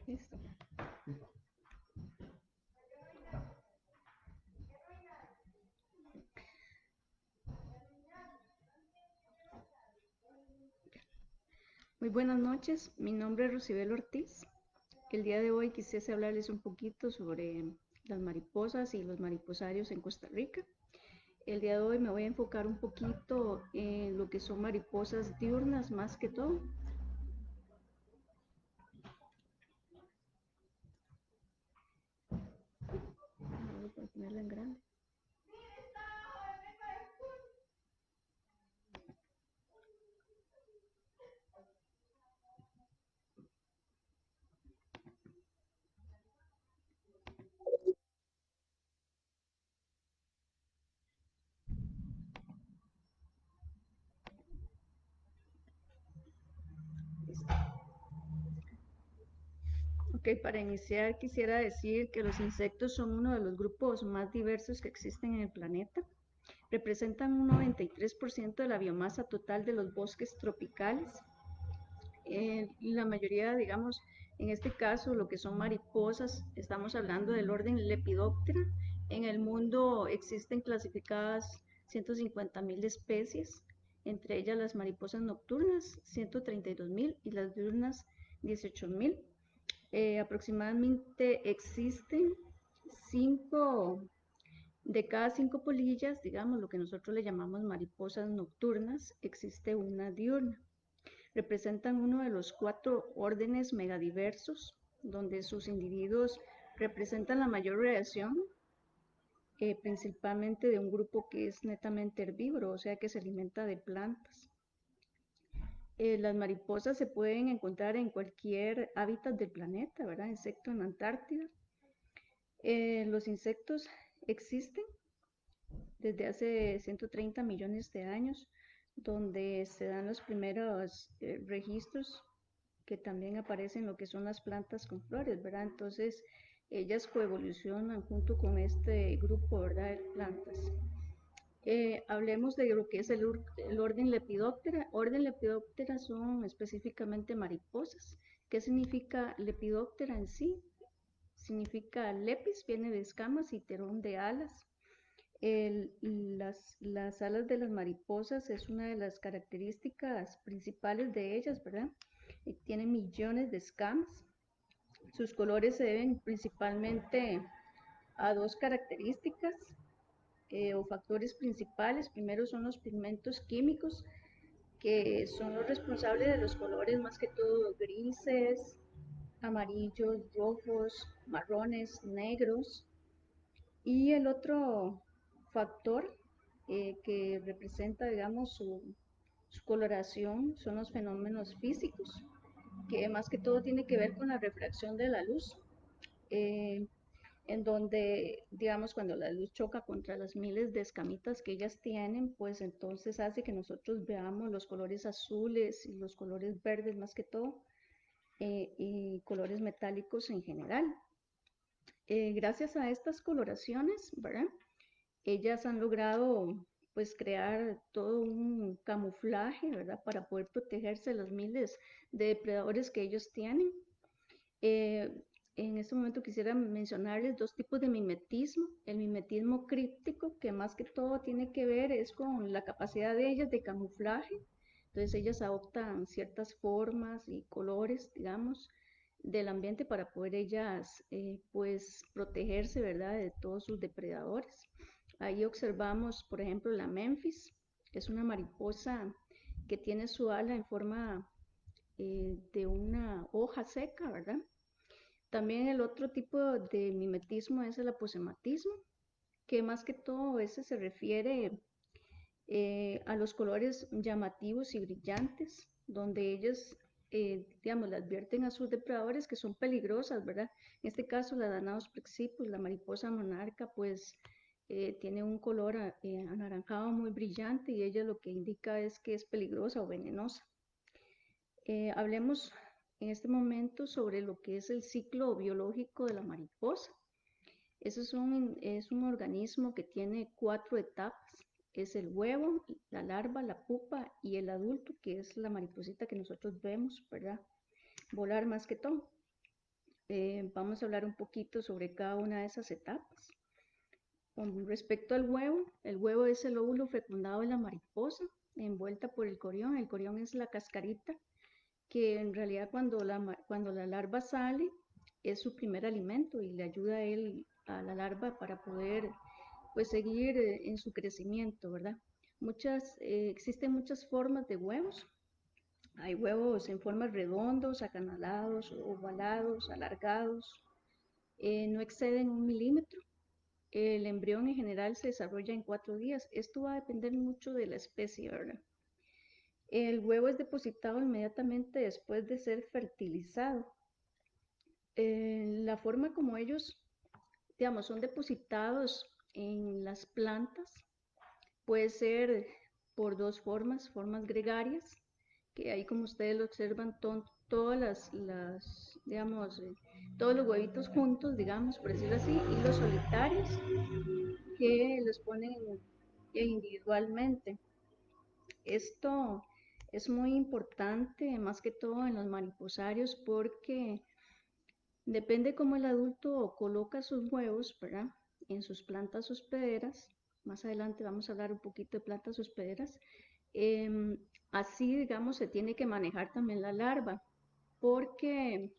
Listo. Muy buenas noches, mi nombre es Rosibel Ortiz. El día de hoy quisiese hablarles un poquito sobre las mariposas y los mariposarios en Costa Rica. El día de hoy me voy a enfocar un poquito en lo que son mariposas diurnas más que todo. Voy a ponerla en grande. Ok, para iniciar quisiera decir que los insectos son uno de los grupos más diversos que existen en el planeta. Representan un 93% de la biomasa total de los bosques tropicales. La mayoría, digamos, en este caso, lo que son mariposas, estamos hablando del orden Lepidoptera. En el mundo existen clasificadas 150.000 especies, entre ellas las mariposas nocturnas, 132.000, y las diurnas, 18.000. Aproximadamente existen 5 de cada 5 polillas, digamos, lo que nosotros le llamamos mariposas nocturnas, existe una diurna. Representan uno de los 4 órdenes megadiversos, donde sus individuos representan la mayor variación, principalmente de un grupo que es netamente herbívoro, o sea que se alimenta de plantas. Las mariposas se pueden encontrar en cualquier hábitat del planeta, ¿verdad? Excepto en Antártida. Los insectos existen desde hace 130 millones de años, donde se dan los primeros registros que también aparecen lo que son las plantas con flores, ¿verdad? Entonces, ellas coevolucionan junto con este grupo, ¿verdad?, de plantas. Hablemos de lo que es el orden Lepidoptera. Orden Lepidoptera son específicamente mariposas. ¿Qué significa Lepidoptera en sí? Significa lepis, viene de escamas, y terón de alas. Las alas de las mariposas es una de las características principales de ellas, ¿verdad? Tienen millones de escamas. Sus colores se deben principalmente a dos características o factores principales. Primero son los pigmentos químicos, que son los responsables de los colores más que todo grises, amarillos, rojos, marrones, negros. Y el otro factor que representa, digamos, su coloración son los fenómenos físicos, que más que todo tiene que ver con la refracción de la luz, eh, en donde, digamos, cuando la luz choca contra las miles de escamitas que ellas tienen, pues entonces hace que nosotros veamos los colores azules y los colores verdes más que todo, y colores metálicos en general. Gracias a estas coloraciones, ¿verdad? Ellas han logrado pues crear todo un camuflaje, ¿verdad? Para poder protegerse de los miles de depredadores que ellos tienen. Eh, en este momento quisiera mencionarles dos tipos de mimetismo. El mimetismo críptico, que más que todo tiene que ver es con la capacidad de ellas de camuflaje. Entonces ellas adoptan ciertas formas y colores, digamos, del ambiente para poder ellas pues protegerse, ¿verdad?, de todos sus depredadores. Ahí observamos, por ejemplo, la Memphis, es una mariposa que tiene su ala en forma de una hoja seca, ¿verdad? También el otro tipo de mimetismo es el aposematismo, que más que todo ese se refiere a los colores llamativos y brillantes, donde ellos, digamos, le advierten a sus depredadores que son peligrosas, ¿verdad? En este caso, la Danaos plexippus, la mariposa monarca, pues tiene un color anaranjado muy brillante, y ella lo que indica es que es peligrosa o venenosa. Hablemos en este momento sobre lo que es el ciclo biológico de la mariposa. Ese es un organismo que tiene 4 etapas. Es el huevo, la larva, la pupa y el adulto, que es la mariposita que nosotros vemos, ¿verdad? Volar más que todo. Vamos a hablar un poquito sobre cada una de esas etapas. Con respecto al huevo, el huevo es el óvulo fecundado de la mariposa, envuelta por el corión. El corión es la cascarita que en realidad cuando la larva sale es su primer alimento y le ayuda a él, a la larva para poder pues seguir en su crecimiento, ¿verdad? Existen muchas formas de huevos. Hay huevos en formas redondos, acanalados, ovalados, alargados, no exceden 1 milímetro. El embrión en general se desarrolla en 4 días. Esto va a depender mucho de la especie, ¿verdad? El huevo es depositado inmediatamente después de ser fertilizado. La forma como ellos, digamos, son depositados en las plantas puede ser por dos formas gregarias, que ahí como ustedes lo observan, todas digamos, todos los huevitos juntos, digamos, por decirlo así, y los solitarios que los ponen individualmente. Esto es muy importante, más que todo en los mariposarios, porque depende cómo el adulto coloca sus huevos, ¿verdad? En sus plantas hospederas. Más adelante vamos a hablar un poquito de plantas hospederas. Em, Así, digamos, se tiene que manejar también la larva, porque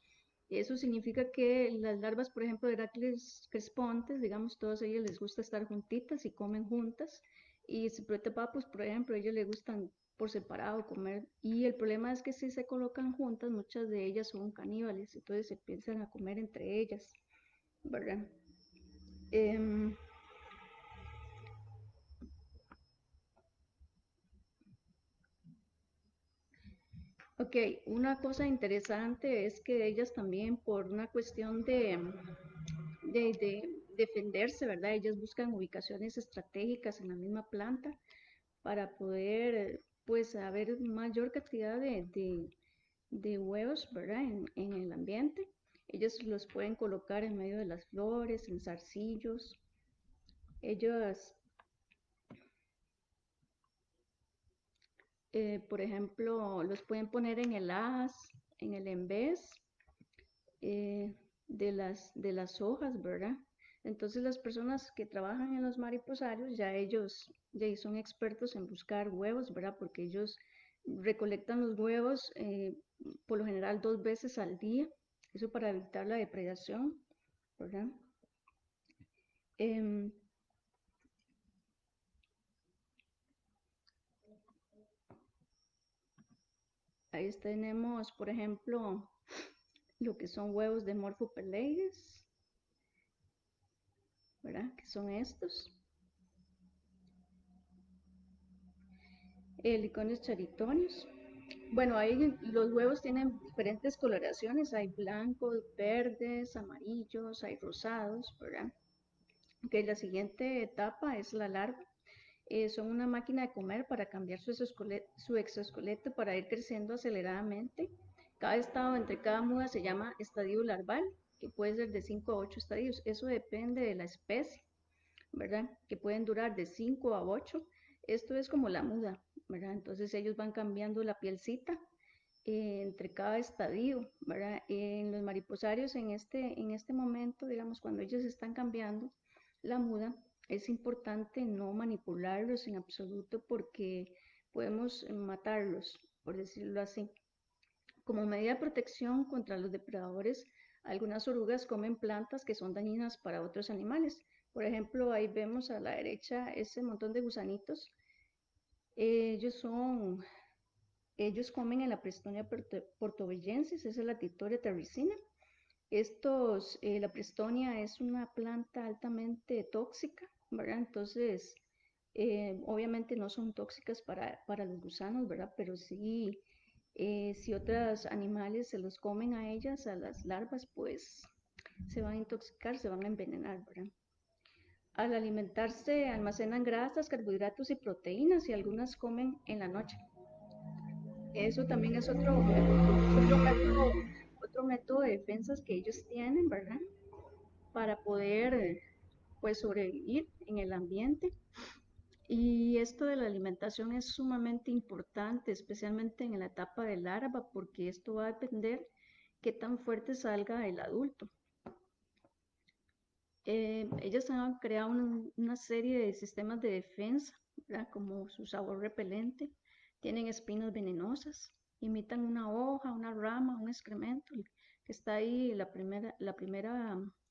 eso significa que las larvas, por ejemplo, de Heracles crespontes, digamos, todas ellas les gusta estar juntitas y comen juntas. Y Cypripteropus, por ejemplo, a ellos les gustan por separado comer. Y el problema es que si se colocan juntas, muchas de ellas son caníbales, entonces se empiezan a comer entre ellas, ¿verdad? Em, ok, una cosa interesante es que ellas también por una cuestión de defenderse, ¿verdad? Ellas buscan ubicaciones estratégicas en la misma planta para poder, pues, haber mayor cantidad de huevos, ¿verdad? En el ambiente. Ellos los pueden colocar en medio de las flores, en zarcillos. Ellos, por ejemplo, los pueden poner en el haz, en el envés eh, de las hojas, ¿verdad? Entonces las personas que trabajan en los mariposarios, ya ellos ya son expertos en buscar huevos, ¿verdad? Porque ellos recolectan los huevos por lo general 2 veces al día, eso para evitar la depredación, ¿verdad? Em, Ahí tenemos, por ejemplo, lo que son huevos de Morphopeleides, ¿verdad? Que son estos. Helicones charitonios. Bueno, ahí los huevos tienen diferentes coloraciones, hay blancos, verdes, amarillos, hay rosados, ¿verdad? Ok, la siguiente etapa es la larva. Son una máquina de comer para cambiar su exoesqueleto para ir creciendo aceleradamente. Cada estado entre cada muda se llama estadio larval, que puede ser de 5 a 8 estadios. Eso depende de la especie, ¿verdad? Que pueden durar de 5 a 8. Esto es como la muda, ¿verdad? Entonces ellos van cambiando la pielcita entre cada estadio, ¿verdad? En los mariposarios, en este momento, digamos, cuando ellos están cambiando la muda, es importante no manipularlos en absoluto porque podemos matarlos, por decirlo así. Como medida de protección contra los depredadores, algunas orugas comen plantas que son dañinas para otros animales. Por ejemplo, ahí vemos a la derecha ese montón de gusanitos. Ellos son Ellos comen en la Prestonia portobellensis, esa es la Titoria terricina. La Prestonia es una planta altamente tóxica, ¿verdad? Entonces, obviamente no son tóxicas para los gusanos, ¿verdad? Pero sí, si otros animales se los comen a ellas, a las larvas, pues se van a intoxicar, se van a envenenar, ¿verdad? Al alimentarse almacenan grasas, carbohidratos y proteínas y algunas comen en la noche. Eso también es otro método de defensas que ellos tienen, ¿verdad? Para poder, pues, sobrevivir en el ambiente. Y esto de la alimentación es sumamente importante, especialmente en la etapa de larva, porque esto va a depender qué tan fuerte salga el adulto. Ellas han creado una serie de sistemas de defensa, ¿verdad? Como su sabor repelente, tienen espinas venenosas, imitan una hoja, una rama, un excremento, que está ahí, la primera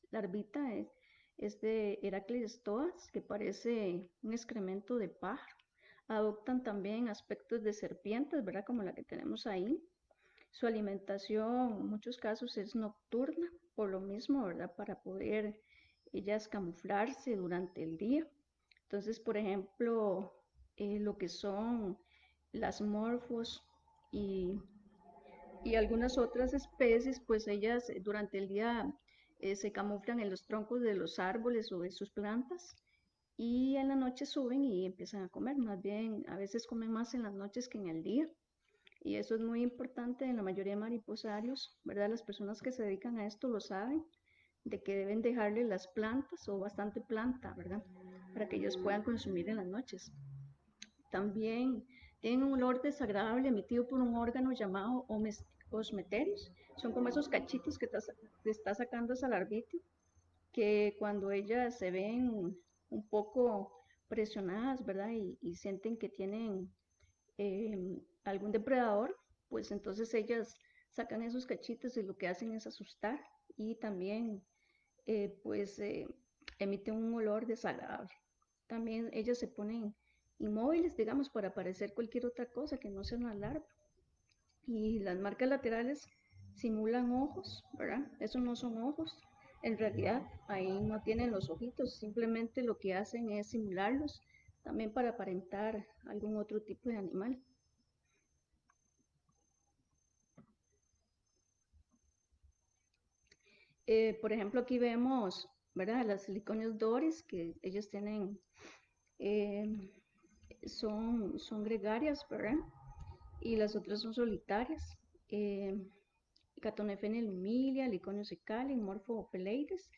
larvita es de Heracles toas, que parece un excremento de pájaro. Adoptan también aspectos de serpientes, ¿verdad? Como la que tenemos ahí. Su alimentación en muchos casos es nocturna, por lo mismo, ¿verdad? Para poder ellas camuflarse durante el día. Entonces, por ejemplo, lo que son las morfos y, y algunas otras especies, pues ellas durante el día se camuflan en los troncos de los árboles o de sus plantas y en la noche suben y empiezan a comer. Más bien, a veces comen más en las noches que en el día. Y eso es muy importante en la mayoría de mariposarios, ¿verdad? Las personas que se dedican a esto lo saben, de que deben dejarle las plantas o bastante planta, ¿verdad? Para que ellos puedan consumir en las noches. También tienen un olor desagradable emitido por un órgano llamado osmeterios. Son como esos cachitos que te está sacando esa larvita, que cuando ellas se ven un poco presionadas, ¿verdad? Y sienten que tienen algún depredador, pues entonces ellas sacan esos cachitos y lo que hacen es asustar y también pues emiten un olor desagradable. También ellas se ponen inmóviles, digamos, para parecer cualquier otra cosa que no sea una larva. Y las marcas laterales simulan ojos, ¿verdad? Esos no son ojos. En realidad, ahí no tienen los ojitos, simplemente lo que hacen es simularlos, también para aparentar algún otro tipo de animal. Por ejemplo, aquí vemos, ¿verdad? Las siliconios doris, que ellos tienen, eh, son gregarias, ¿verdad? Y las otras son solitarias. Eh, Catonefene lumilia, Liconio secale, Morpho peleides.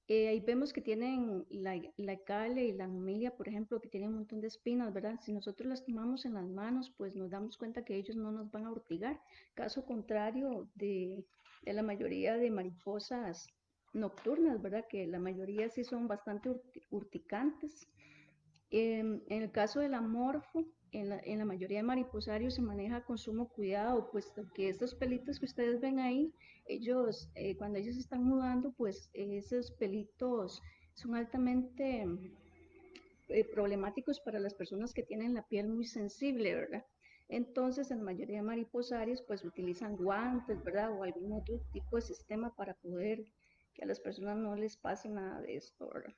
Ahí vemos que tienen la cale y la humilia, por ejemplo, que tienen un montón de espinas, ¿verdad? Si nosotros las tomamos en las manos, pues nos damos cuenta que ellos no nos van a ortigar. Caso contrario de la mayoría de mariposas nocturnas, ¿verdad? Que la mayoría sí son bastante urticantes. En el caso del amorfo, en la mayoría de mariposarios se maneja con sumo cuidado, puesto que estos pelitos que ustedes ven ahí, ellos, cuando ellos están mudando, pues esos pelitos son altamente problemáticos para las personas que tienen la piel muy sensible, ¿verdad? Entonces, en la mayoría de mariposarios, pues utilizan guantes, ¿verdad? O algún otro tipo de sistema para poder que a las personas no les pase nada de esto, ¿verdad?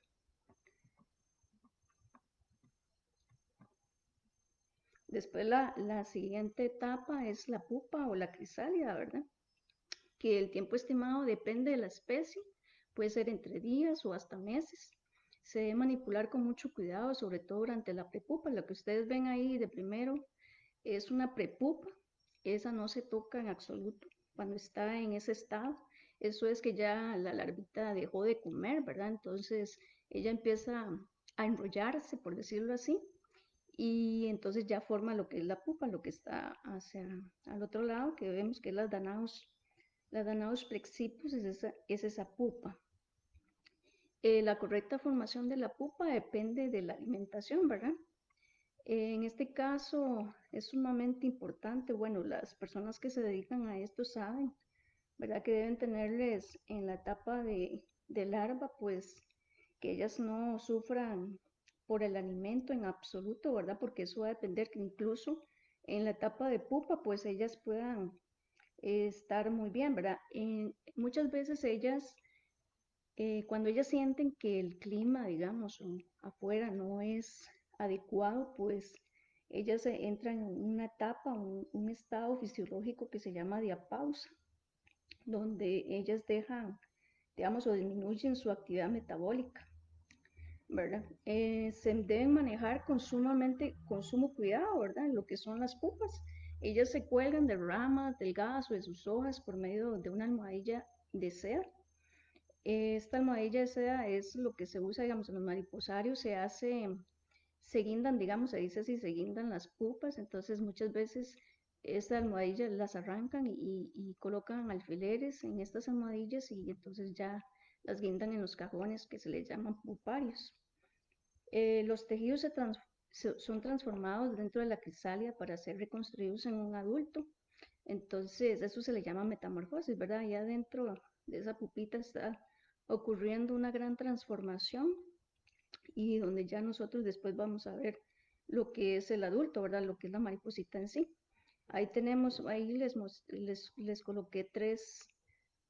Después la siguiente etapa es la pupa o la crisálida, ¿verdad? Que el tiempo estimado depende de la especie, puede ser entre días o hasta meses. Se debe manipular con mucho cuidado, sobre todo durante la prepupa. Lo que ustedes ven ahí de primero es una prepupa, esa no se toca en absoluto cuando está en ese estado. Eso es que ya la larvita dejó de comer, ¿verdad? Entonces ella empieza a enrollarse, por decirlo así, y entonces ya forma lo que es la pupa, lo que está hacia al otro lado, que vemos que es las Danaos plexippus es esa pupa. La correcta formación de la pupa depende de la alimentación, ¿verdad? En este caso es sumamente importante, bueno, las personas que se dedican a esto saben, ¿verdad? Que deben tenerles en la etapa de larva, pues que ellas no sufran por el alimento en absoluto, ¿verdad? Porque eso va a depender que incluso en la etapa de pupa, pues ellas puedan estar muy bien, ¿verdad? Muchas veces ellas, cuando ellas sienten que el clima, digamos, afuera no es adecuado, pues ellas entran en una etapa, un estado fisiológico que se llama diapausa, donde ellas dejan, digamos, o disminuyen su actividad metabólica, ¿verdad? Se deben manejar con sumo cuidado, ¿verdad? En lo que son las pupas. Ellas se cuelgan de ramas delgadas o de sus hojas por medio de una almohadilla de seda. Esta almohadilla de seda es lo que se usa, digamos, en los mariposarios, se guindan, digamos, se dice así, se guindan las pupas, entonces muchas veces Estas almohadillas las arrancan y colocan alfileres en estas almohadillas y entonces ya las guindan en los cajones que se les llaman puparios. Los tejidos son transformados dentro de la crisalia para ser reconstruidos en un adulto. Entonces, eso se le llama metamorfosis, ¿verdad? Allá dentro de esa pupita está ocurriendo una gran transformación y donde ya nosotros después vamos a ver lo que es el adulto, ¿verdad? Lo que es la mariposita en sí. Ahí tenemos, ahí les coloqué tres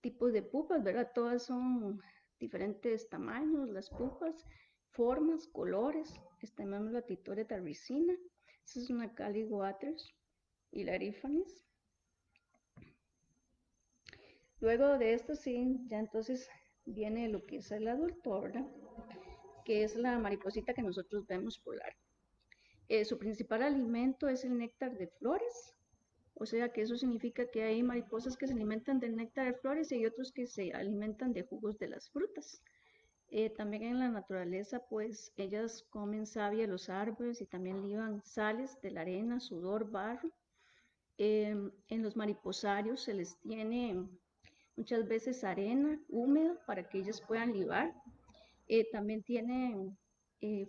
tipos de pupas, ¿verdad? Todas son diferentes tamaños, las pupas, formas, colores. Tenemos la Titore tarricina, esa es una Caligo Waters y la Erifanis. Luego de esto, sí, ya entonces viene lo que es el adulto, ¿verdad? Que es la mariposita que nosotros vemos polar. Su principal alimento es el néctar de flores, o sea que eso significa que hay mariposas que se alimentan del néctar de flores y hay otros que se alimentan de jugos de las frutas. También en la naturaleza, pues ellas comen savia de los árboles y también liban sales de la arena, sudor, barro. En los mariposarios se les tiene muchas veces arena húmeda para que ellas puedan libar. También tienen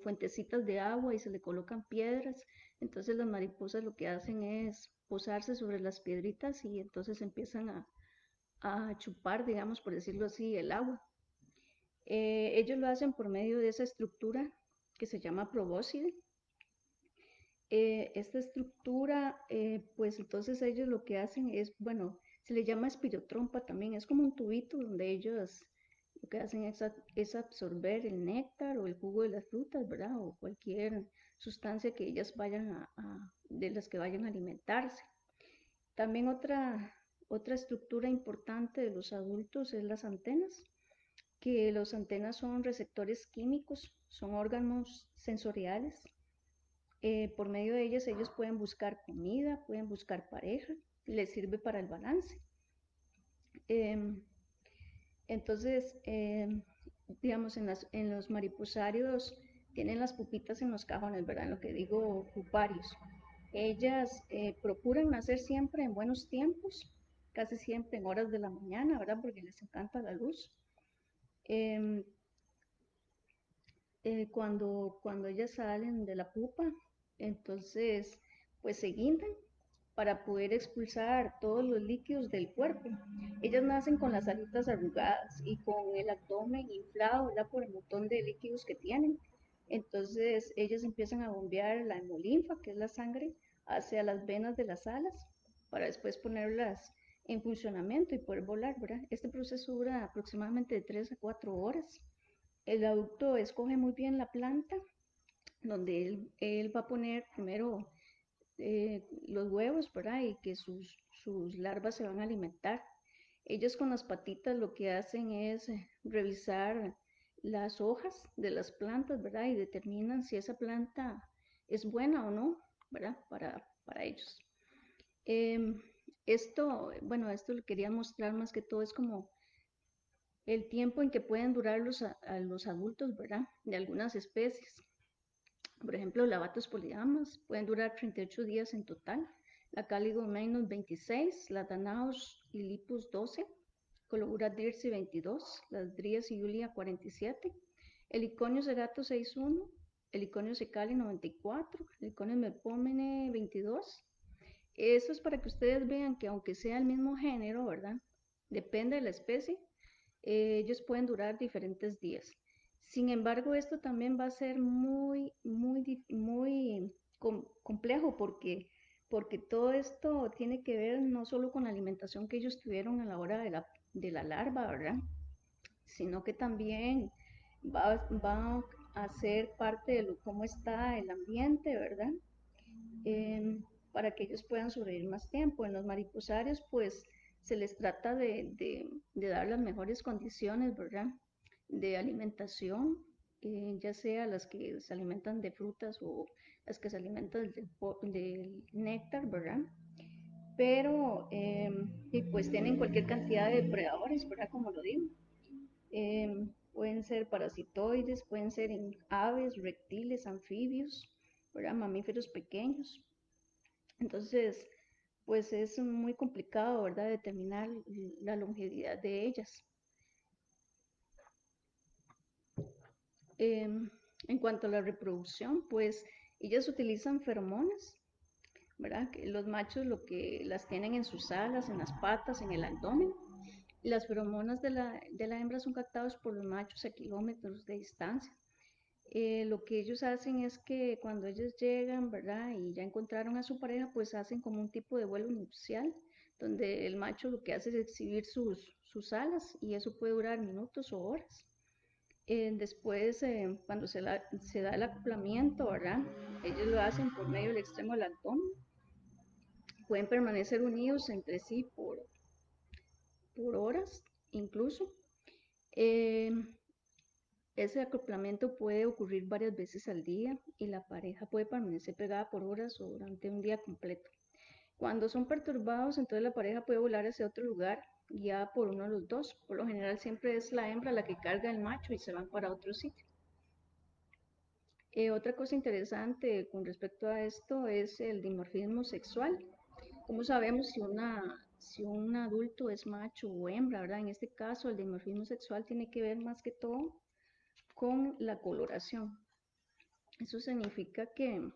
fuentecitas de agua y se le colocan piedras. Entonces las mariposas lo que hacen es posarse sobre las piedritas y entonces empiezan a chupar, digamos, por decirlo así, el agua. Ellos lo hacen por medio de esa estructura que se llama probóscide. Esta estructura, pues entonces ellos lo que hacen es, bueno, se le llama espirotrompa también, es como un tubito donde ellos lo que hacen es absorber el néctar o el jugo de las frutas, ¿verdad? O cualquier sustancia que ellas vayan de las que vayan a alimentarse. También otra estructura importante de los adultos es las antenas, que las antenas son receptores químicos, son órganos sensoriales. Por medio de ellas ellos pueden buscar comida, pueden buscar pareja, les sirve para el balance. Em, entonces, digamos, en los mariposarios tienen las pupitas en los cajones, ¿verdad? En lo que digo, puparios. Ellas procuran nacer siempre en buenos tiempos, casi siempre en horas de la mañana, ¿verdad? Porque les encanta la luz. Em, cuando ellas salen de la pupa, entonces pues se guindan para poder expulsar todos los líquidos del cuerpo. Ellas nacen con las alitas arrugadas y con el abdomen inflado, ¿verdad? Por el montón de líquidos que tienen. Entonces ellas empiezan a bombear la hemolinfa, que es la sangre, hacia las venas de las alas para después ponerlas en funcionamiento y poder volar, ¿verdad? Este proceso dura aproximadamente de 3 a 4 horas. El adulto escoge muy bien la planta donde él va a poner primero los huevos, ¿verdad? Y que sus larvas se van a alimentar. Ellos con las patitas lo que hacen es revisar las hojas de las plantas, ¿verdad? Y determinan si esa planta es buena o no, ¿verdad? Para ellos. Em, esto lo quería mostrar más que todo es como el tiempo en que pueden durar a los adultos, ¿verdad? De algunas especies. Por ejemplo, lavatos polidamas pueden durar 38 días en total. La Caligo menos 26, la Danaos y Lipus 12, Colobura dirsi 22, las Drías y Julia 47, el Iconio cerato 61, el Iconio secali 94, el Iconio mepomene 22. Eso es para que ustedes vean que aunque sea el mismo género, ¿verdad? Depende de la especie, ellos pueden durar diferentes días. Sin embargo, esto también va a ser muy complejo porque todo esto tiene que ver no solo con la alimentación que ellos tuvieron a la hora de la larva, ¿verdad? Sino que también va a ser parte de cómo está el ambiente, ¿verdad? Para que ellos puedan sobrevivir más tiempo. En los mariposarios, pues se les trata de dar las mejores condiciones, ¿verdad? De alimentación, ya sea las que se alimentan de frutas o las que se alimentan del néctar, ¿verdad? Pero, y pues tienen cualquier cantidad de depredadores, ¿verdad? Como lo digo. Pueden ser parasitoides, pueden ser en aves, reptiles, anfibios, ¿verdad? Mamíferos pequeños. Entonces, pues es muy complicado, ¿verdad?, determinar la longevidad de ellas. Em, en cuanto a la reproducción, pues ellas utilizan feromonas, ¿verdad? Que los machos lo que las tienen en sus alas, en las patas, en el abdomen. Y las feromonas de la hembra son captados por los machos a kilómetros de distancia. Lo que ellos hacen es que cuando ellos llegan, ¿verdad? Y ya encontraron a su pareja, pues hacen como un tipo de vuelo nupcial, donde el macho lo que hace es exhibir sus alas y eso puede durar minutos o horas. Después, cuando se da el acoplamiento, ¿verdad? Ellos lo hacen por medio del extremo del abdomen. Pueden permanecer unidos entre sí por horas incluso. Eh, Ese acoplamiento puede ocurrir varias veces al día y la pareja puede permanecer pegada por horas o durante un día completo. Cuando son perturbados, entonces la pareja puede volar hacia otro lugar guiada por uno de los dos. Por lo general siempre es la hembra la que carga el macho y se van para otro sitio. Otra cosa interesante con respecto a esto es el dimorfismo sexual. ¿Cómo sabemos si un adulto es macho o hembra, verdad? En este caso, el dimorfismo sexual tiene que ver más que todo con la coloración. Eso significa que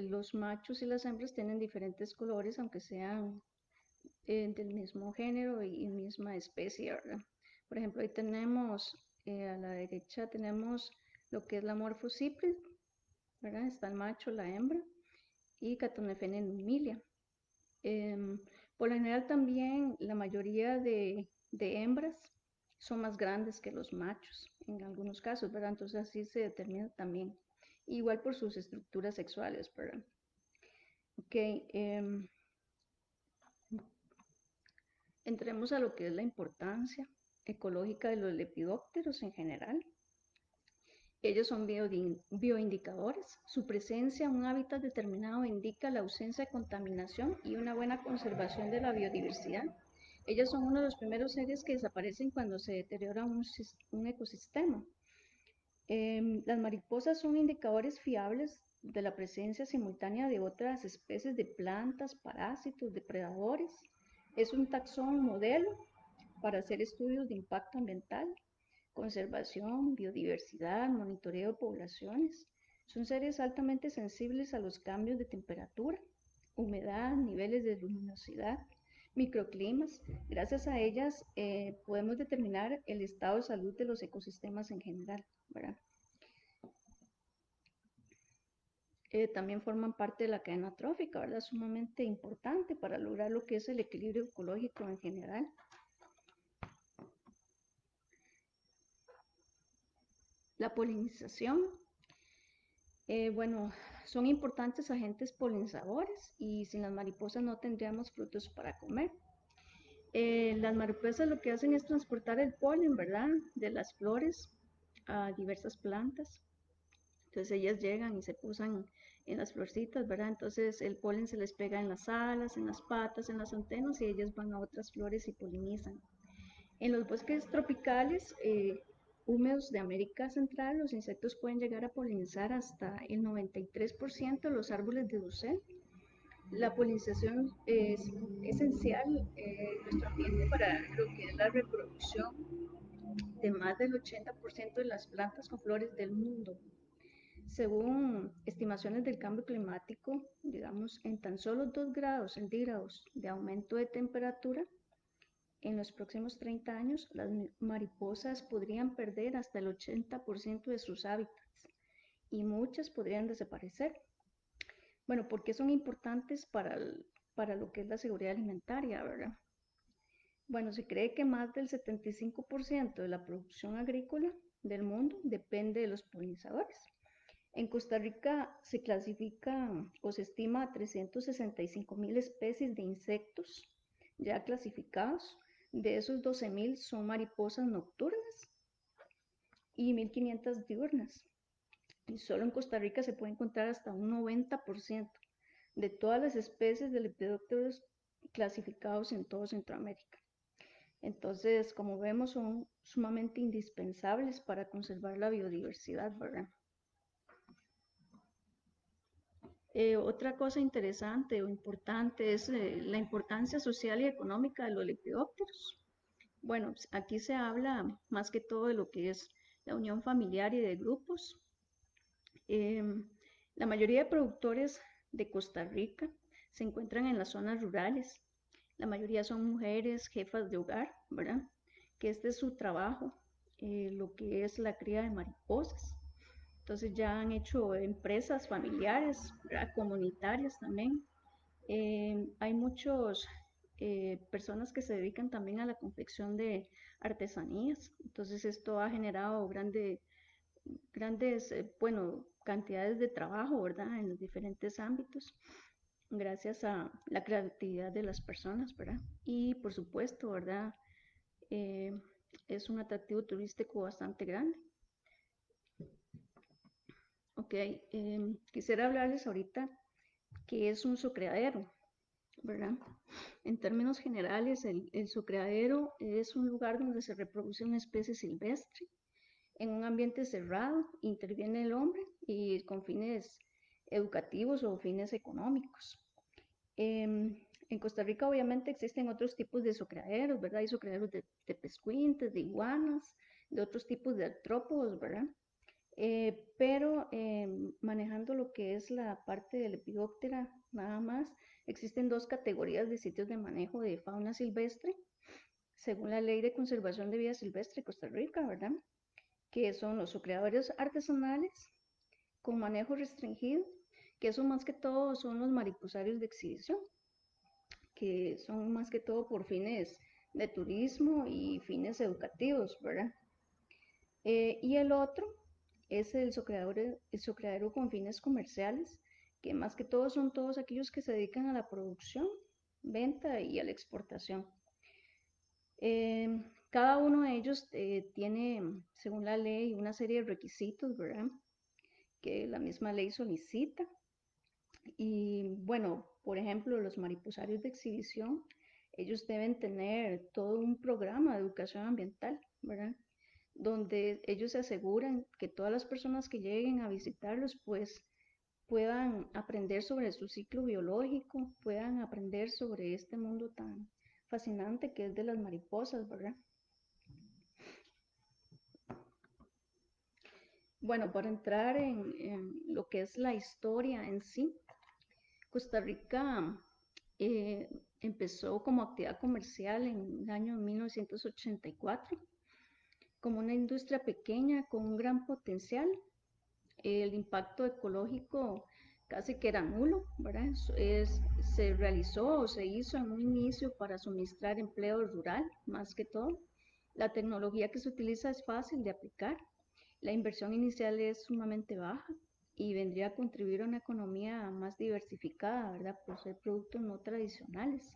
los machos y las hembras tienen diferentes colores, aunque sean del mismo género y misma especie, ¿verdad? Por ejemplo, ahí tenemos a la derecha tenemos lo que es la morfocipris, ¿verdad? Está el macho, la hembra y Catonephene numilia. Por lo general también la mayoría de hembras son más grandes que los machos en algunos casos, ¿verdad? Entonces así se determina también, igual por sus estructuras sexuales, ¿verdad? Ok, entremos a lo que es la importancia ecológica de los lepidópteros en general. Ellos son bioindicadores. Su presencia en un hábitat determinado indica la ausencia de contaminación y una buena conservación de la biodiversidad. Ellos son uno de los primeros seres que desaparecen cuando se deteriora un ecosistema. Las mariposas son indicadores fiables de la presencia simultánea de otras especies de plantas, parásitos, depredadores. Es un taxón modelo para hacer estudios de impacto ambiental, conservación, biodiversidad, monitoreo de poblaciones. Son seres altamente sensibles a los cambios de temperatura, humedad, niveles de luminosidad, microclimas. Gracias a ellas podemos determinar el estado de salud de los ecosistemas en general, ¿verdad? También forman parte de la cadena trófica, ¿verdad? Sumamente importante para lograr lo que es el equilibrio ecológico en general. La polinización, bueno, son importantes agentes polinizadores y sin las mariposas no tendríamos frutos para comer. Las mariposas lo que hacen es transportar el polen, ¿verdad? De las flores a diversas plantas. Entonces ellas llegan y se posan en las florcitas, ¿verdad? Entonces el polen se les pega en las alas, en las patas, en las antenas y ellas van a otras flores y polinizan. En los bosques tropicales húmedos de América Central, los insectos pueden llegar a polinizar hasta el 93% de los árboles de dosel. La polinización es esencial en nuestro ambiente para lo que es la reproducción de más del 80% de las plantas con flores del mundo. Según estimaciones del cambio climático, digamos, en tan solo 2 grados centígrados de aumento de temperatura, en los próximos 30 años las mariposas podrían perder hasta el 80% de sus hábitats y muchas podrían desaparecer. Bueno, ¿por qué son importantes para lo que es la seguridad alimentaria, verdad? Bueno, se cree que más del 75% de la producción agrícola del mundo depende de los polinizadores. En Costa Rica se clasifica o se estima 365.000 especies de insectos ya clasificados. De esos 12.000 son mariposas nocturnas y 1.500 diurnas. Y solo en Costa Rica se puede encontrar hasta un 90% de todas las especies de lepidópteros clasificados en todo Centroamérica. Entonces, como vemos, son sumamente indispensables para conservar la biodiversidad, ¿verdad? Otra cosa interesante o importante es la importancia social y económica de los lepidópteros. Bueno, pues, aquí se habla más que todo de lo que es la unión familiar y de grupos. Em, la mayoría de productores de Costa Rica se encuentran en las zonas rurales. La mayoría son mujeres, jefas de hogar, ¿verdad? Que este es su trabajo, lo que es la cría de mariposas. Entonces ya han hecho empresas familiares, ¿verdad? Comunitarias también. Hay muchas personas que se dedican también a la confección de artesanías. Entonces esto ha generado grandes, bueno, cantidades de trabajo, ¿verdad? En los diferentes ámbitos, gracias a la creatividad de las personas, ¿verdad? Y por supuesto, ¿verdad? Eh, es un atractivo turístico bastante grande. Ok, quisiera hablarles ahorita qué es un sucreadero, ¿verdad? En términos generales, el sucreadero es un lugar donde se reproduce una especie silvestre en un ambiente cerrado, interviene el hombre y con fines educativos o fines económicos. En Costa Rica obviamente existen otros tipos de sucreaderos, ¿verdad? Hay sucreaderos de pescuintes, de iguanas, de otros tipos de artrópodos, ¿verdad? Pero manejando lo que es la parte de Lepidoptera, nada más, existen dos categorías de sitios de manejo de fauna silvestre, según la Ley de Conservación de Vida Silvestre de Costa Rica, ¿verdad? Que son los sucreadores artesanales con manejo restringido, que eso más que todo son los mariposarios de exhibición, que son más que todo por fines de turismo y fines educativos, ¿verdad? Y el otro es el sucreadero con fines comerciales, que más que todo son todos aquellos que se dedican a la producción, venta y a la exportación. Cada uno de ellos tiene, según la ley, una serie de requisitos, ¿verdad? Que la misma ley solicita. Y bueno, por ejemplo, los mariposarios de exhibición, ellos deben tener todo un programa de educación ambiental, ¿verdad? Donde ellos se aseguran que todas las personas que lleguen a visitarlos, pues puedan aprender sobre su ciclo biológico, puedan aprender sobre este mundo tan fascinante que es de las mariposas, ¿verdad? Bueno, para entrar en lo que es la historia en sí, Costa Rica eh, empezó como actividad comercial en el año 1984, como una industria pequeña con un gran potencial. El impacto ecológico casi que era nulo, ¿verdad? Se realizó o se hizo en un inicio para suministrar empleo rural, más que todo. La tecnología que se utiliza es fácil de aplicar, la inversión inicial es sumamente baja y vendría a contribuir a una economía más diversificada, ¿verdad? Por ser productos no tradicionales.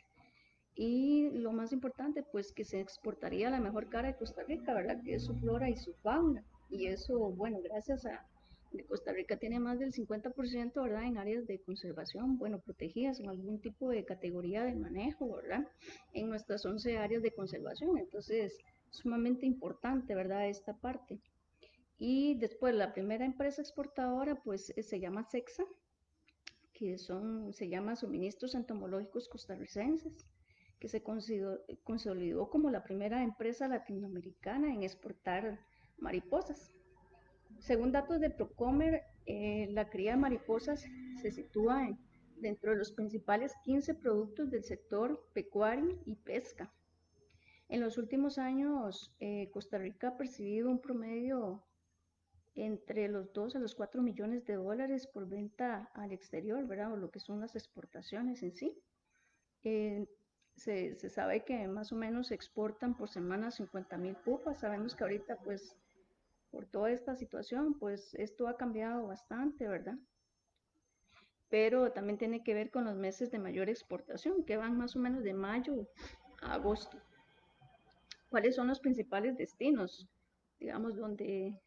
Y lo más importante, pues que se exportaría la mejor cara de Costa Rica, ¿verdad? Que es su flora y su fauna. Y eso, bueno, gracias a que Costa Rica tiene más del 50%, ¿verdad? En áreas de conservación, bueno, protegidas en algún tipo de categoría de manejo, ¿verdad? En nuestras 11 áreas de conservación. Entonces, sumamente importante, ¿verdad? Esta parte. Y después la primera empresa exportadora, pues se llama SEXA, se llama Suministros Entomológicos Costarricenses, que se consolidó como la primera empresa latinoamericana en exportar mariposas. Según datos de Procomer, la cría de mariposas se sitúa dentro de los principales 15 productos del sector pecuario y pesca. En los últimos años, Costa Rica ha percibido un promedio entre los 2 a los 4 millones de dólares por venta al exterior, ¿verdad? O lo que son las exportaciones en sí. Eh, se sabe que más o menos se exportan por semana 50,000 pupas. Sabemos que ahorita, pues, por toda esta situación, pues esto ha cambiado bastante, ¿verdad? Pero también tiene que ver con los meses de mayor exportación, que van más o menos de mayo a agosto. ¿Cuáles son los principales destinos, digamos, donde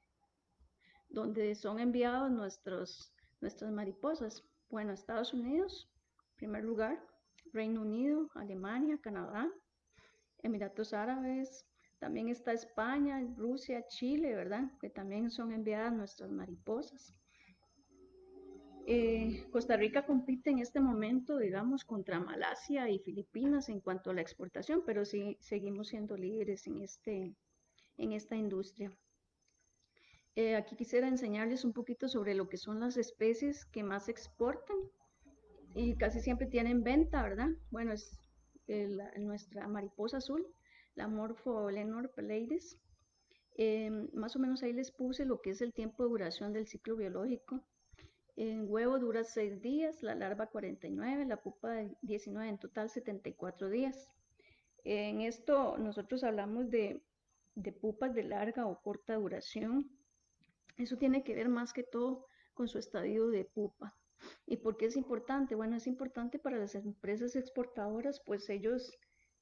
son enviados nuestras mariposas? Bueno, Estados Unidos, en primer lugar, Reino Unido, Alemania, Canadá, Emiratos Árabes, también está España, Rusia, Chile, ¿verdad? Que también son enviadas nuestras mariposas. Costa Rica compite en este momento, digamos, contra Malasia y Filipinas en cuanto a la exportación, pero sí seguimos siendo líderes en esta industria. Aquí quisiera enseñarles un poquito sobre lo que son las especies que más se exportan y casi siempre tienen venta, ¿verdad? Bueno, es nuestra mariposa azul, la Morpho Lenor Pallades. Más o menos ahí les puse lo que es el tiempo de duración del ciclo biológico. En huevo dura 6 días, la larva 49, la pupa 19, en total 74 días. En esto nosotros hablamos de pupas de larga o corta duración. Eso tiene que ver más que todo con su estadio de pupa. ¿Y por qué es importante? Bueno, es importante para las empresas exportadoras, pues ellos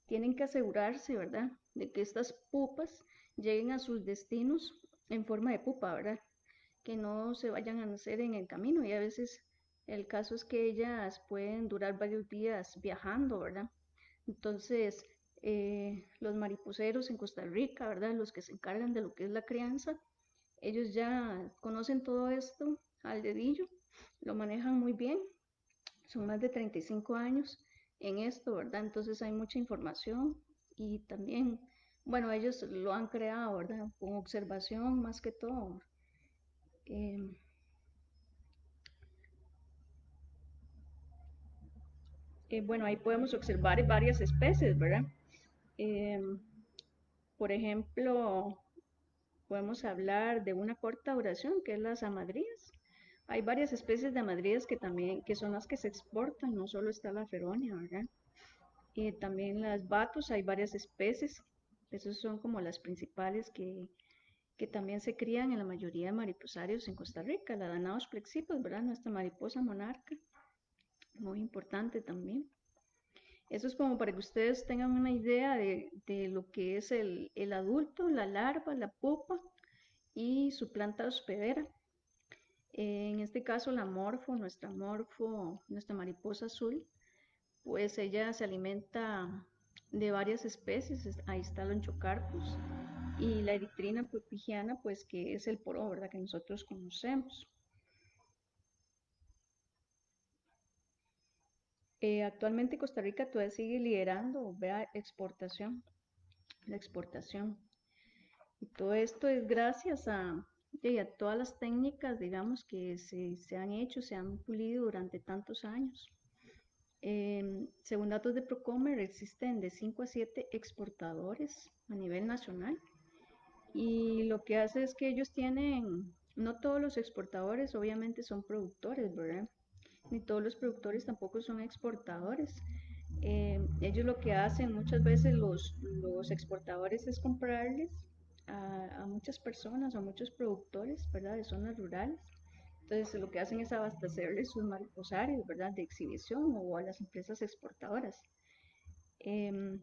tienen que asegurarse, ¿verdad?, de que estas pupas lleguen a sus destinos en forma de pupa, ¿verdad? Que no se vayan a nacer en el camino y a veces el caso es que ellas pueden durar varios días viajando, ¿verdad? Entonces, los mariposeros en Costa Rica, ¿verdad? Los que se encargan de lo que es la crianza, ellos ya conocen todo esto al dedillo, lo manejan muy bien, son más de 35 años en esto, ¿verdad? Entonces hay mucha información y también, bueno, ellos lo han creado, ¿verdad? Con observación más que todo. Eh, bueno, ahí podemos observar varias especies, ¿verdad? Eh, por ejemplo, podemos hablar de una corta duración, que es las amadrías. Hay varias especies de amadrías que también, que son las que se exportan, no solo está la feronia, ¿verdad? Y también las batos, hay varias especies. Esas son como las principales que también se crían en la mayoría de mariposarios en Costa Rica. La Danaos plexippus, ¿verdad? Nuestra mariposa monarca, muy importante también. Eso es como para que ustedes tengan una idea de lo que es el adulto, la larva, la pupa y su planta hospedera. En este caso, la morfo, nuestra mariposa azul, pues ella se alimenta de varias especies. Ahí está el Onchocarpus y la Erythrina purpugiana, pues que es el poro, ¿verdad? Que nosotros conocemos. Actualmente Costa Rica todavía sigue liderando, vea, la exportación. Y todo esto es gracias a todas las técnicas, digamos, que se han hecho, se han pulido durante tantos años. Según datos de Procomer, existen de 5 a 7 exportadores a nivel nacional. Y lo que hace es que ellos tienen, no todos los exportadores obviamente son productores, ¿verdad? Ni todos los productores tampoco son exportadores. Ellos lo que hacen muchas veces los exportadores es comprarles a muchas personas o muchos productores, ¿verdad? De zonas rurales. Entonces lo que hacen es abastecerles sus mariposarios, ¿verdad? De exhibición o a las empresas exportadoras. Eh,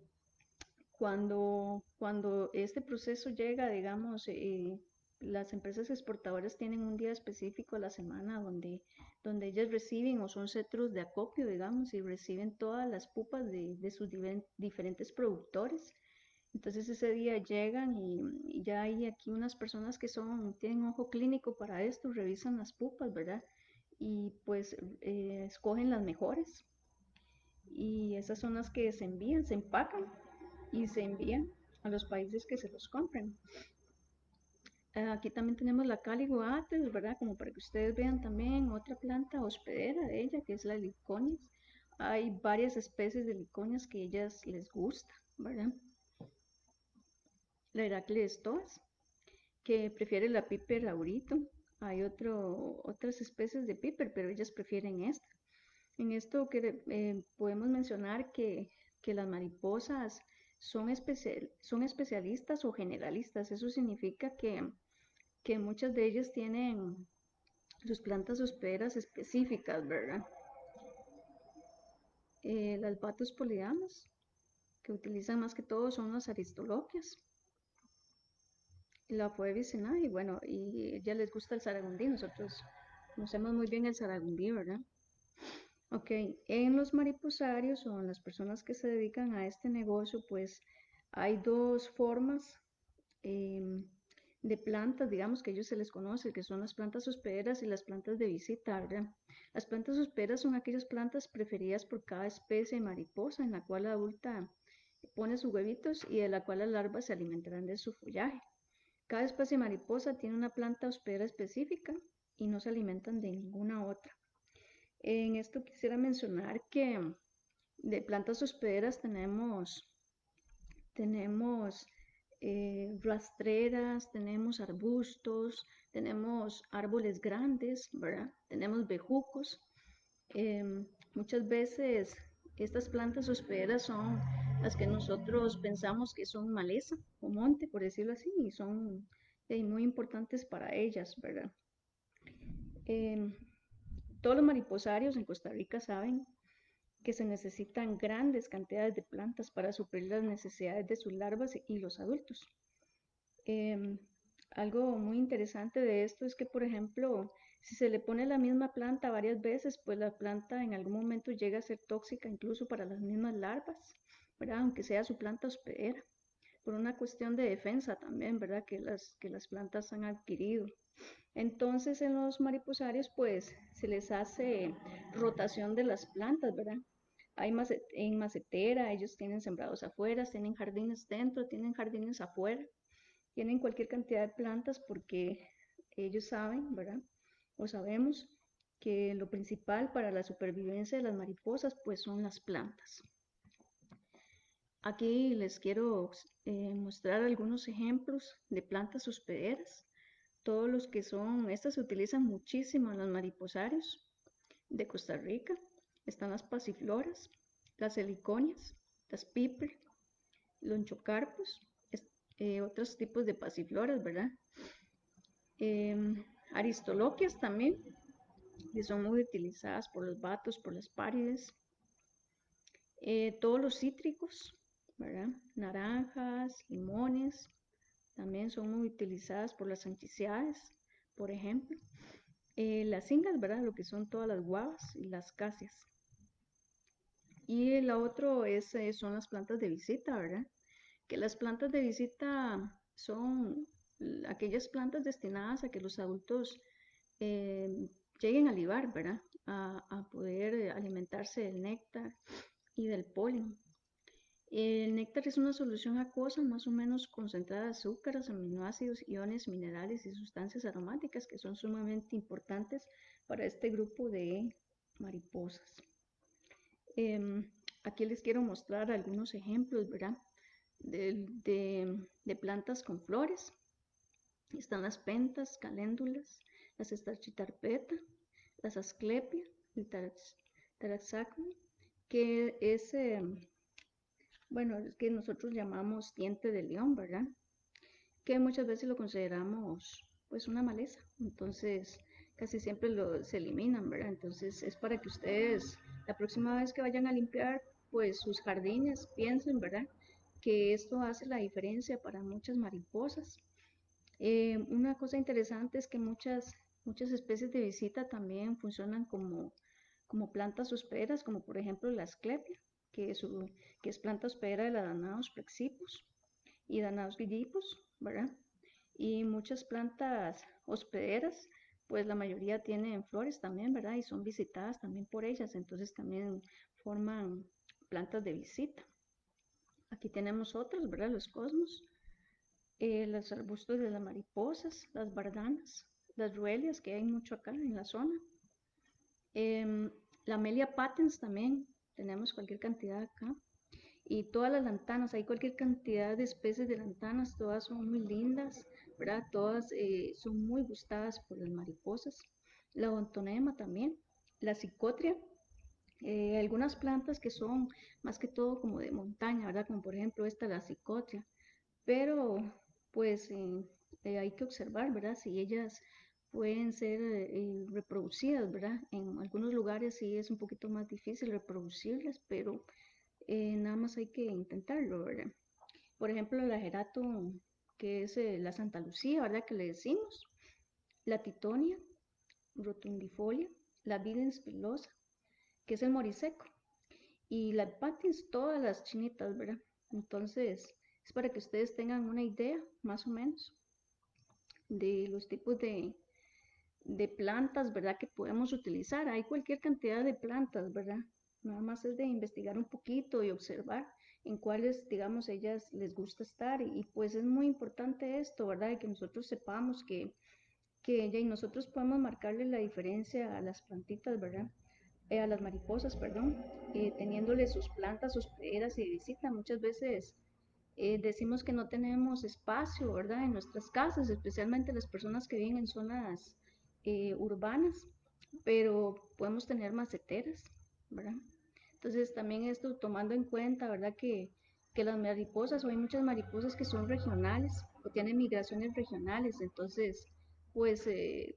cuando este proceso llega, digamos, las empresas exportadoras tienen un día específico a la semana donde ellas reciben o son centros de acopio, digamos, y reciben todas las pupas de sus diferentes productores. Entonces ese día llegan y ya hay aquí unas personas que tienen ojo clínico para esto, revisan las pupas, ¿verdad? Y pues escogen las mejores y esas son las que se envían, se empacan y se envían a los países que se los compren. Aquí también tenemos la Caligoates, ¿verdad? Como para que ustedes vean también otra planta hospedera de ella, que es la Liconias. Hay varias especies de Liconias que a ellas les gusta, ¿verdad? La Heracles stoas, que prefiere la Piper aurito. Hay otras especies de Piper, pero ellas prefieren esta. En esto podemos mencionar que las mariposas son especialistas o generalistas. Eso significa que muchas de ellas tienen sus plantas hospederas específicas, ¿verdad? Las batos polidamas, que utilizan más que todo son las aristoloquias. La Fuebicina, y bueno, y ya les gusta el saragundí. Nosotros conocemos muy bien el saragundí, ¿verdad? Ok, en los mariposarios o en las personas que se dedican a este negocio, pues hay dos formas. em, de plantas, digamos que a ellos se les conoce, que son las plantas hospederas y las plantas de visita, ¿verdad? Las plantas hospederas son aquellas plantas preferidas por cada especie de mariposa en la cual la adulta pone sus huevitos y de la cual las larvas se alimentarán de su follaje. Cada especie de mariposa tiene una planta hospedera específica y no se alimentan de ninguna otra. En esto quisiera mencionar que de plantas hospederas tenemos rastreras, tenemos arbustos, tenemos árboles grandes, ¿verdad? Tenemos bejucos. Muchas veces estas plantas hospederas son las que nosotros pensamos que son maleza o monte, por decirlo así, y son muy importantes para ellas, ¿verdad? Em, todos los mariposarios en Costa Rica saben que se necesitan grandes cantidades de plantas para suplir las necesidades de sus larvas y los adultos. Em, algo muy interesante de esto es que, por ejemplo, si se le pone la misma planta varias veces, pues la planta en algún momento llega a ser tóxica incluso para las mismas larvas, ¿verdad? Aunque sea su planta hospedera, por una cuestión de defensa también, ¿verdad? Que las plantas han adquirido. Entonces, en los mariposarios, pues se les hace rotación de las plantas, ¿verdad? En macetera, ellos tienen sembrados afuera, tienen jardines dentro, tienen jardines afuera, tienen cualquier cantidad de plantas porque ellos saben, ¿verdad? O sabemos que lo principal para la supervivencia de las mariposas pues son las plantas. Aquí les quiero mostrar algunos ejemplos de plantas hospederas. Todos los que son, estas se utilizan muchísimo en los mariposarios de Costa Rica. Están las pasifloras, las heliconias, las piper, lonchocarpos, otros tipos de pasifloras, ¿verdad? Aristoloquias también, que son muy utilizadas por los vatos, por las párides. Todos los cítricos, ¿verdad? Naranjas, limones, también son muy utilizadas por las anchiciades, por ejemplo. Las cingas, ¿verdad? Lo que son todas las guavas y las casias. Y el otro son las plantas de visita, ¿verdad? Que las plantas de visita son aquellas plantas destinadas a que los adultos eh, lleguen a libar, ¿verdad? A poder alimentarse del néctar y del polen. El néctar es una solución acuosa más o menos concentrada de azúcares, aminoácidos, iones, minerales y sustancias aromáticas que son sumamente importantes para este grupo de mariposas. Aquí les quiero mostrar algunos ejemplos, ¿verdad? De plantas con flores. Están las pentas, caléndulas, las estarchitarpeta, las asclepia, el taraxacum, que es, bueno, es que nosotros llamamos diente de león, ¿verdad? Que muchas veces lo consideramos pues una maleza, entonces casi siempre se eliminan, ¿verdad? Entonces es para que ustedes la próxima vez que vayan a limpiar pues sus jardines piensen, ¿verdad? Que esto hace la diferencia para muchas mariposas. Una cosa interesante es que muchas especies de visita también funcionan como plantas hospederas, como por ejemplo la asclepia, que es planta hospedera de la Danaos plexipus y Danaos gallipus, ¿verdad? Y muchas plantas hospederas, pues la mayoría tienen flores también, ¿verdad? Y son visitadas también por ellas, entonces también forman plantas de visita. Aquí tenemos otros, ¿verdad? Los cosmos, los arbustos de las mariposas, las bardanas, las ruelias, que hay mucho acá en la zona. La Amelia patens también, tenemos cualquier cantidad acá. Y todas las lantanas, hay cualquier cantidad de especies de lantanas, todas son muy lindas, ¿verdad? Todas son muy gustadas por las mariposas. La ontonema también, la psicotria, algunas plantas que son más que todo como de montaña, ¿verdad? Como por ejemplo esta, la psicotria, pero pues hay que observar, ¿verdad? Si ellas pueden ser reproducidas, ¿verdad? En algunos lugares sí es un poquito más difícil reproducirlas, pero nada más hay que intentarlo, ¿verdad? Por ejemplo, la gerato, que es la Santa Lucía, ¿verdad? Que le decimos, la titonia rotundifolia, la videns pilosa, que es el moriseco, y la patins, todas las chinitas, ¿verdad? Entonces, es para que ustedes tengan una idea, más o menos. de los tipos de plantas, ¿verdad? Que podemos utilizar. Hay cualquier cantidad de plantas, ¿verdad? Nada más es de investigar un poquito y observar en cuáles, digamos, ellas les gusta estar. Y pues es muy importante esto, ¿verdad? De que nosotros sepamos que ella y nosotros podemos marcarle la diferencia a las plantitas, ¿verdad? A las mariposas, perdón, teniéndole sus plantas hospederas y de visita. Muchas veces decimos que no tenemos espacio, ¿verdad? En nuestras casas, especialmente las personas que viven en zonas urbanas, pero podemos tener maceteras, ¿verdad? Entonces también esto tomando en cuenta, ¿verdad? Que las mariposas, o hay muchas mariposas que son regionales o tienen migraciones regionales, entonces pues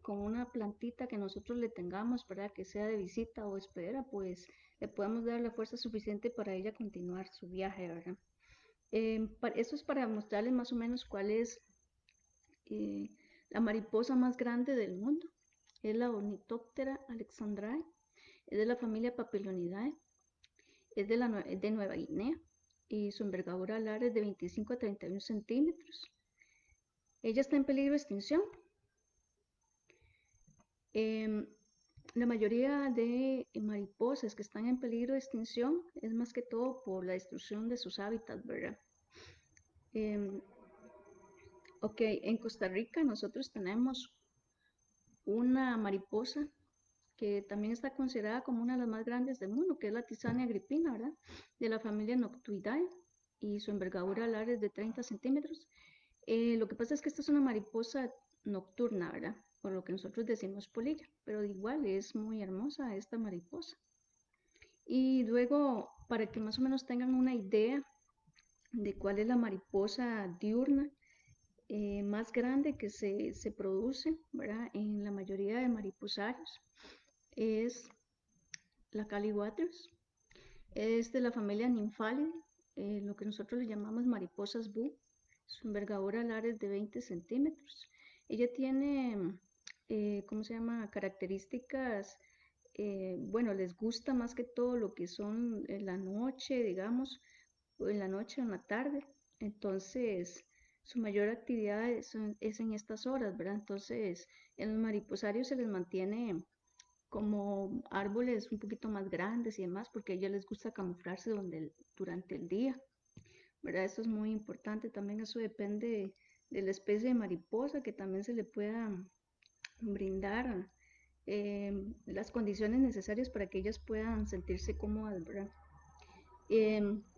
con una plantita que nosotros le tengamos, ¿verdad? Que sea de visita o hospedera, pues le podemos dar la fuerza suficiente para ella continuar su viaje, ¿verdad? Esto es para mostrarles más o menos cuál es eh, la mariposa más grande del mundo. Es la Ornithoptera alexandrae, es de la familia Papilionidae, es de Nueva Guinea y su envergadura alar es de 25 a 31 centímetros. Ella está en peligro de extinción. Eh, la mayoría de mariposas que están en peligro de extinción es más que todo por la destrucción de sus hábitats, ¿verdad? Eh, ok, en Costa Rica nosotros tenemos una mariposa que también está considerada como una de las más grandes del mundo, que es la Tisania agripina, ¿verdad? De la familia Noctuidae, y su envergadura alar es de 30 centímetros. Lo que pasa es que esta es una mariposa nocturna, ¿verdad? Por lo que nosotros decimos polilla, pero igual es muy hermosa esta mariposa. Y luego, para que más o menos tengan una idea de cuál es la mariposa diurna más grande que se produce, ¿verdad? En la mayoría de mariposarios, es la Waters. Es de la familia Nymphalidae, lo que nosotros le llamamos mariposas bú. Su envergadura alar es de 20 centímetros. Ella tiene, ¿cómo se llama? Características, bueno, les gusta más que todo lo que son en la noche, digamos, o en la noche o en la tarde. Entonces, su mayor actividad es en estas horas, ¿verdad? Entonces, en los mariposarios se les mantiene como árboles un poquito más grandes y demás, porque a ellos les gusta camuflarse durante el día, ¿verdad? Esto es muy importante, también eso depende de la especie de mariposa, que también se le pueda brindar las condiciones necesarias para que ellas puedan sentirse cómodas, ¿verdad?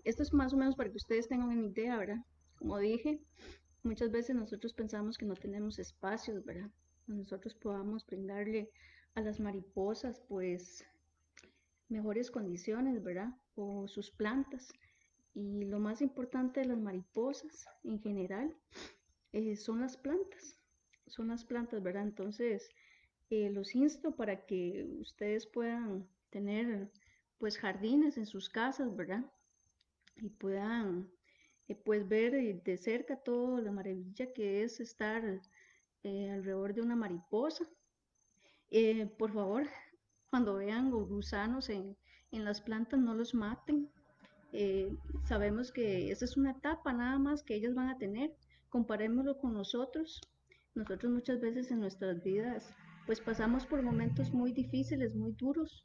Esto es más o menos para que ustedes tengan una idea, ¿verdad? Como dije, muchas veces nosotros pensamos que no tenemos espacios, ¿verdad? Nosotros podamos brindarle a las mariposas, pues, mejores condiciones, ¿verdad? O sus plantas. Y lo más importante de las mariposas en general son las plantas, ¿verdad? Entonces, los insto para que ustedes puedan tener pues jardines en sus casas, ¿verdad? Y puedan pues ver de cerca toda la maravilla que es estar alrededor de una mariposa. Por favor, cuando vean gusanos en las plantas, no los maten. Eh, Sabemos que esa es una etapa nada más que ellas van a tener. Comparémoslo con nosotros. Nosotros muchas veces en nuestras vidas pues pasamos por momentos muy difíciles, muy duros,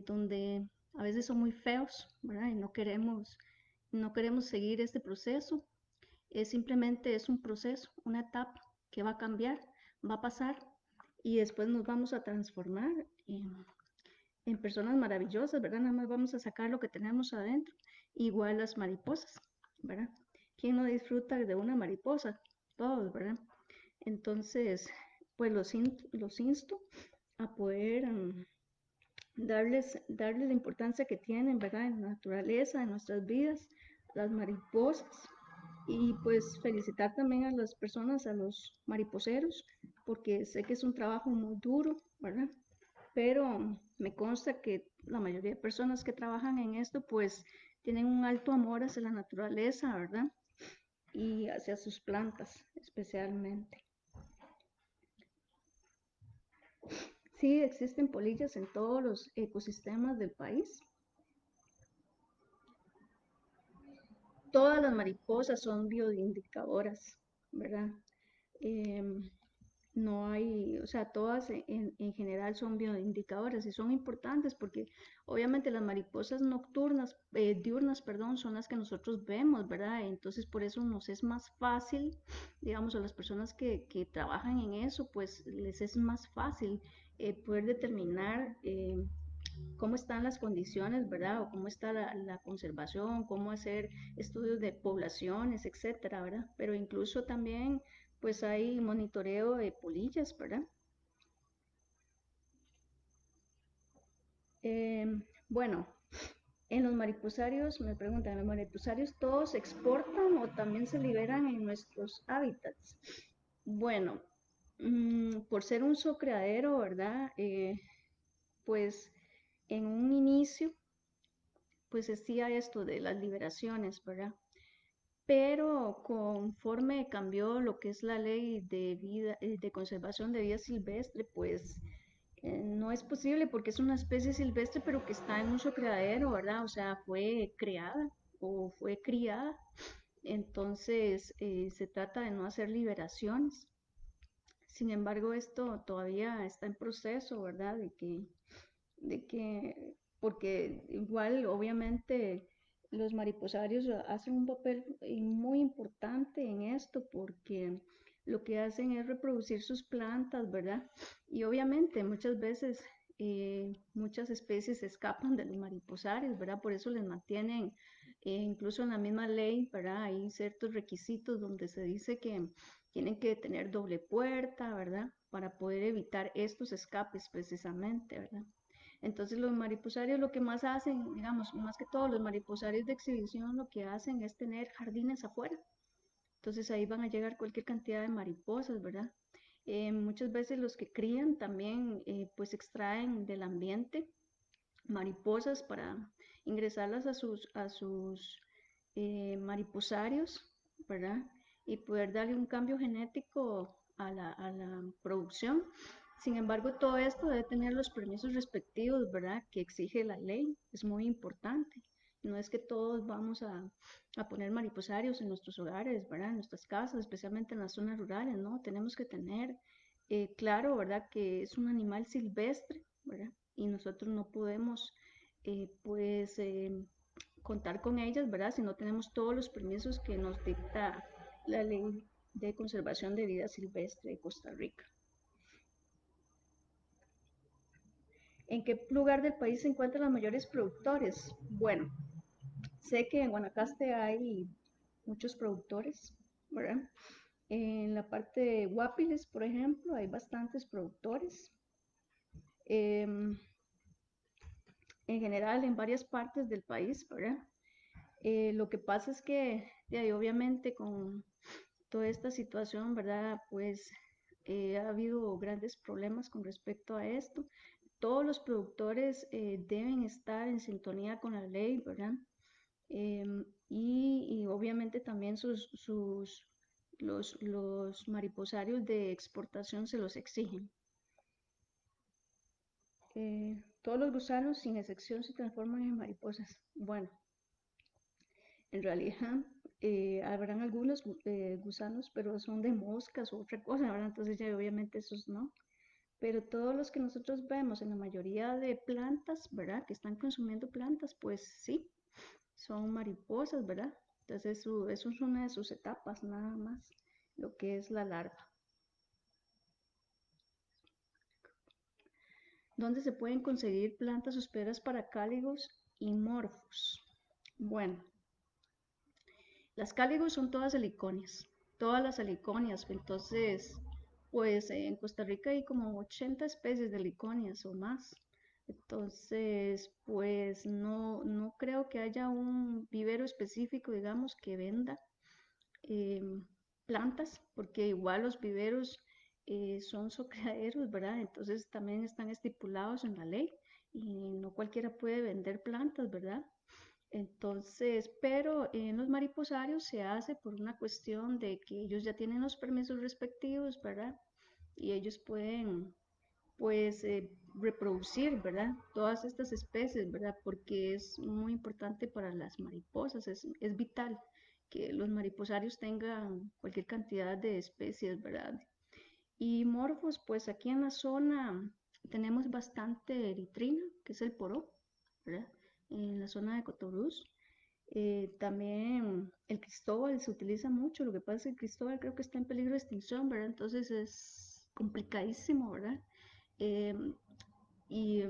donde a veces son muy feos, ¿verdad? Y no queremos seguir este proceso. Simplemente es un proceso, una etapa que va a cambiar, va a pasar y después nos vamos a transformar en personas maravillosas, ¿verdad? Nada más vamos a sacar lo que tenemos adentro. Igual las mariposas, ¿verdad? ¿Quién no disfruta de una mariposa? Todos, ¿verdad? Entonces, pues los insto a poder darles la importancia que tienen, ¿verdad? En la naturaleza, en nuestras vidas, las mariposas. Y pues felicitar también a las personas, a los mariposeros, porque sé que es un trabajo muy duro, ¿verdad? Pero me consta que la mayoría de personas que trabajan en esto pues tienen un alto amor hacia la naturaleza, ¿verdad? Y hacia sus plantas especialmente. Sí, existen polillas en todos los ecosistemas del país. Todas las mariposas son bioindicadoras, ¿verdad? em, no hay, o sea, todas en general son bioindicadoras y son importantes porque obviamente las mariposas nocturnas, diurnas, perdón, son las que nosotros vemos, ¿verdad? Entonces por eso nos es más fácil, digamos, a las personas que trabajan en eso, pues les es más fácil poder determinar cómo están las condiciones, ¿verdad? O cómo está la conservación, cómo hacer estudios de poblaciones, etcétera, ¿verdad? Pero incluso también, pues hay monitoreo de polillas, ¿verdad? Bueno, en los mariposarios, me preguntan, ¿en los mariposarios todos se exportan o también se liberan en nuestros hábitats? Bueno, por ser un criadero, ¿verdad? Pues en un inicio, pues decía esto de las liberaciones, ¿verdad? Pero conforme cambió lo que es la ley de vida, de conservación de vida silvestre, pues no es posible porque es una especie silvestre, pero que está en un criadero, ¿verdad? O sea, fue creada o fue criada. Entonces, se trata de no hacer liberaciones. Sin embargo, esto todavía está en proceso, ¿verdad? Porque igual obviamente los mariposarios hacen un papel muy importante en esto porque lo que hacen es reproducir sus plantas, ¿verdad? Y obviamente muchas veces muchas especies escapan de los mariposarios, ¿verdad? Por eso les mantienen, incluso en la misma ley, ¿verdad? Hay ciertos requisitos donde se dice que tienen que tener doble puerta, ¿verdad? Para poder evitar estos escapes precisamente, ¿verdad? Entonces los mariposarios lo que más hacen, digamos, más que todos los mariposarios de exhibición, lo que hacen es tener jardines afuera. Entonces ahí van a llegar cualquier cantidad de mariposas, ¿verdad? Muchas veces los que crían también pues extraen del ambiente mariposas para ingresarlas a sus mariposarios, ¿verdad? Y poder darle un cambio genético a la producción. Sin embargo, todo esto debe tener los permisos respectivos, ¿verdad? Que exige la ley. Es muy importante. No es que todos vamos a poner mariposarios en nuestros hogares, ¿verdad? En nuestras casas, especialmente en las zonas rurales, ¿no? Tenemos que tener claro, ¿verdad? Que es un animal silvestre, ¿verdad? Y nosotros no podemos, pues, contar con ellas, ¿verdad? Si no tenemos todos los permisos que nos dicta la ley de conservación de vida silvestre de Costa Rica. ¿En qué lugar del país se encuentran los mayores productores? Bueno, sé que en Guanacaste hay muchos productores, ¿verdad? En la parte de Guapiles, por ejemplo, hay bastantes productores. En general, en varias partes del país, ¿verdad? Lo que pasa es que, obviamente, con toda esta situación, ¿verdad? Pues ha habido grandes problemas con respecto a esto. Todos los productores deben estar en sintonía con la ley, ¿verdad? Y obviamente también los mariposarios de exportación se los exigen. Todos los gusanos, sin excepción, se transforman en mariposas. Bueno, en realidad habrán algunos gusanos, pero son de moscas o otra cosa, ¿verdad? Entonces ya obviamente esos no. Pero todos los que nosotros vemos en la mayoría de plantas, ¿verdad? Que están consumiendo plantas, pues sí, son mariposas, ¿verdad? Entonces eso es una de sus etapas, nada más, lo que es la larva. ¿Dónde se pueden conseguir plantas hospederas para cáligos y morfos? Bueno, las cáligos son todas heliconias, todas las heliconias. Entonces, pues en Costa Rica hay como 80 especies de heliconias o más. Entonces, pues no creo que haya un vivero específico, digamos, que venda em, plantas, porque igual los viveros son criaderos, ¿verdad? Entonces también están estipulados en la ley y no cualquiera puede vender plantas, ¿verdad? Entonces, pero en los mariposarios se hace por una cuestión de que ellos ya tienen los permisos respectivos, ¿verdad? Y ellos pueden, pues, reproducir, ¿verdad? Todas estas especies, ¿verdad? Porque es muy importante para las mariposas, es vital que los mariposarios tengan cualquier cantidad de especies, ¿verdad? Y morfos, pues aquí en la zona tenemos bastante eritrina, que es el poró, ¿verdad? En la zona de Cotorús. También el Cristóbal se utiliza mucho, lo que pasa es que el Cristóbal creo que está en peligro de extinción, ¿verdad? Entonces es complicadísimo, ¿verdad? Eh, y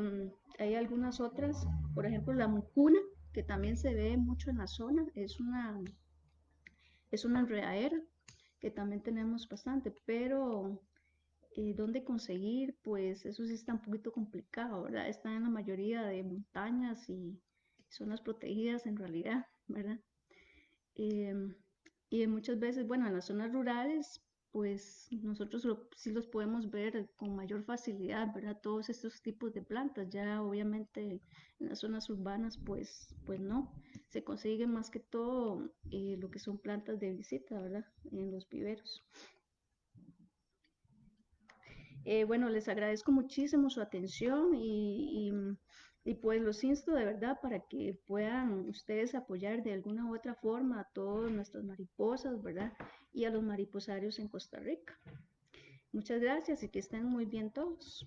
hay algunas otras, por ejemplo la mucuna, que también se ve mucho en la zona, es una enredadera que también tenemos bastante, pero ¿dónde conseguir? Pues eso sí está un poquito complicado, ¿verdad? Está en la mayoría de montañas y zonas protegidas en realidad, ¿verdad? Em, y muchas veces, bueno, en las zonas rurales, pues nosotros sí los podemos ver con mayor facilidad, ¿verdad? Todos estos tipos de plantas, ya obviamente en las zonas urbanas, pues no, se consigue más que todo lo que son plantas de visita, ¿verdad? En los viveros. Bueno, les agradezco muchísimo su atención y pues los insto de verdad para que puedan ustedes apoyar de alguna u otra forma a todas nuestras mariposas, ¿verdad? Y a los mariposarios en Costa Rica. Muchas gracias y que estén muy bien todos.